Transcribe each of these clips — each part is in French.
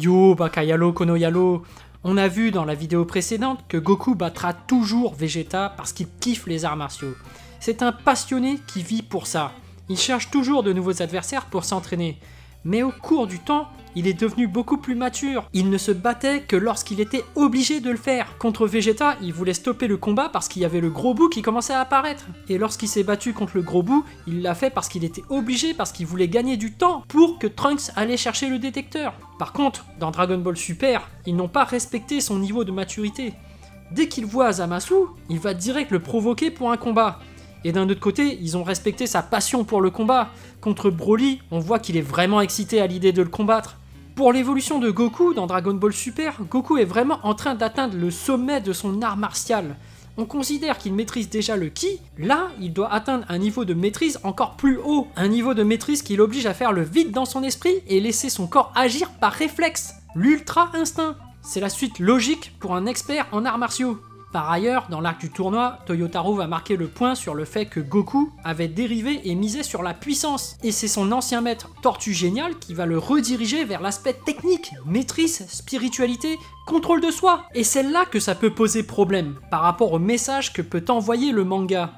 Yo, Bakayalo Konoyalo. On a vu dans la vidéo précédente que Goku battra toujours Vegeta parce qu'il kiffe les arts martiaux. C'est un passionné qui vit pour ça. Il cherche toujours de nouveaux adversaires pour s'entraîner. Mais au cours du temps, il est devenu beaucoup plus mature. Il ne se battait que lorsqu'il était obligé de le faire. Contre Vegeta, il voulait stopper le combat parce qu'il y avait le gros bout qui commençait à apparaître. Et lorsqu'il s'est battu contre le gros bout, il l'a fait parce qu'il était obligé, parce qu'il voulait gagner du temps pour que Trunks allait chercher le détecteur. Par contre, dans Dragon Ball Super, ils n'ont pas respecté son niveau de maturité. Dès qu'il voit Zamasu, il va direct le provoquer pour un combat. Et d'un autre côté, ils ont respecté sa passion pour le combat. Contre Broly, on voit qu'il est vraiment excité à l'idée de le combattre. Pour l'évolution de Goku dans Dragon Ball Super, Goku est vraiment en train d'atteindre le sommet de son art martial. On considère qu'il maîtrise déjà le Ki, là, il doit atteindre un niveau de maîtrise encore plus haut. Un niveau de maîtrise qui l'oblige à faire le vide dans son esprit et laisser son corps agir par réflexe, l'ultra instinct. C'est la suite logique pour un expert en arts martiaux. Par ailleurs, dans l'arc du tournoi, Toyotaro va marquer le point sur le fait que Goku avait dérivé et misé sur la puissance. Et c'est son ancien maître Tortue Génial qui va le rediriger vers l'aspect technique, maîtrise, spiritualité, contrôle de soi. Et c'est là que ça peut poser problème par rapport au message que peut envoyer le manga.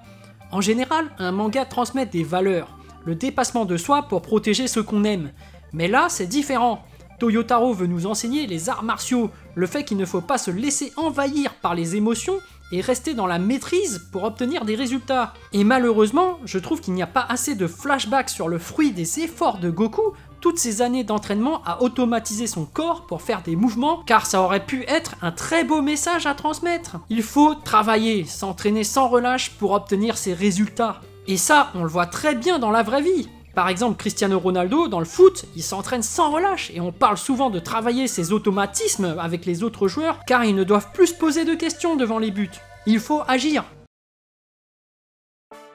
En général, un manga transmet des valeurs, le dépassement de soi pour protéger ceux qu'on aime. Mais là, c'est différent. Toyotaro veut nous enseigner les arts martiaux, le fait qu'il ne faut pas se laisser envahir par les émotions et rester dans la maîtrise pour obtenir des résultats. Et malheureusement, je trouve qu'il n'y a pas assez de flashbacks sur le fruit des efforts de Goku, toutes ces années d'entraînement à automatiser son corps pour faire des mouvements, car ça aurait pu être un très beau message à transmettre. Il faut travailler, s'entraîner sans relâche pour obtenir ses résultats. Et ça, on le voit très bien dans la vraie vie. Par exemple, Cristiano Ronaldo, dans le foot, il s'entraîne sans relâche et on parle souvent de travailler ses automatismes avec les autres joueurs car ils ne doivent plus se poser de questions devant les buts. Il faut agir.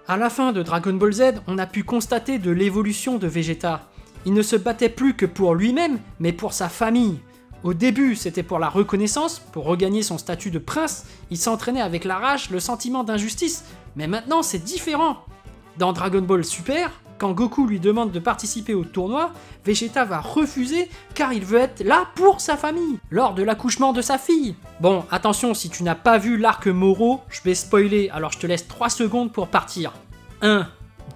À la fin de Dragon Ball Z, on a pu constater de l'évolution de Vegeta. Il ne se battait plus que pour lui-même, mais pour sa famille. Au début, c'était pour la reconnaissance, pour regagner son statut de prince, il s'entraînait avec la rage, le sentiment d'injustice, mais maintenant c'est différent. Dans Dragon Ball Super, quand Goku lui demande de participer au tournoi, Vegeta va refuser car il veut être là pour sa famille, lors de l'accouchement de sa fille. Bon, attention, si tu n'as pas vu l'arc Moro, je vais spoiler, alors je te laisse 3 secondes pour partir. 1,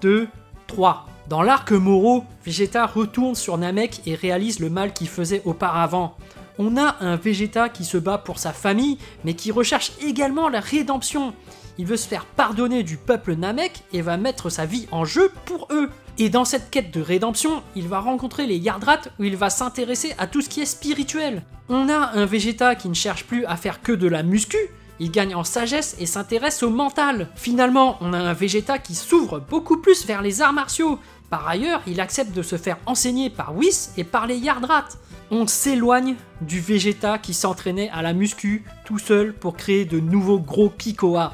2, 3. Dans l'arc Moro, Vegeta retourne sur Namek et réalise le mal qu'il faisait auparavant. On a un Vegeta qui se bat pour sa famille, mais qui recherche également la rédemption. Il veut se faire pardonner du peuple Namek et va mettre sa vie en jeu pour eux. Et dans cette quête de rédemption, il va rencontrer les Yardrats où il va s'intéresser à tout ce qui est spirituel. On a un Vegeta qui ne cherche plus à faire que de la muscu, il gagne en sagesse et s'intéresse au mental. Finalement, on a un Vegeta qui s'ouvre beaucoup plus vers les arts martiaux. Par ailleurs, il accepte de se faire enseigner par Whis et par les Yardrats. On s'éloigne du Vegeta qui s'entraînait à la muscu tout seul pour créer de nouveaux gros Kikoa.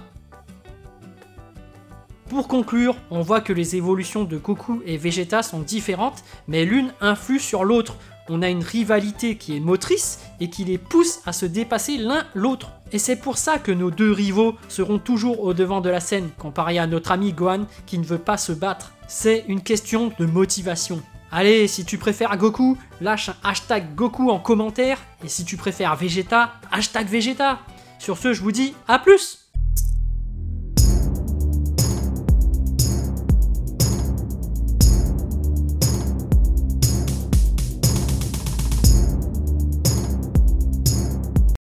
Pour conclure, on voit que les évolutions de Goku et Vegeta sont différentes, mais l'une influe sur l'autre. On a une rivalité qui est motrice et qui les pousse à se dépasser l'un l'autre. Et c'est pour ça que nos deux rivaux seront toujours au devant de la scène, comparé à notre ami Gohan qui ne veut pas se battre. C'est une question de motivation. Allez, si tu préfères Goku, lâche un hashtag Goku en commentaire, et si tu préfères Vegeta, hashtag Vegeta. Sur ce, je vous dis à plus!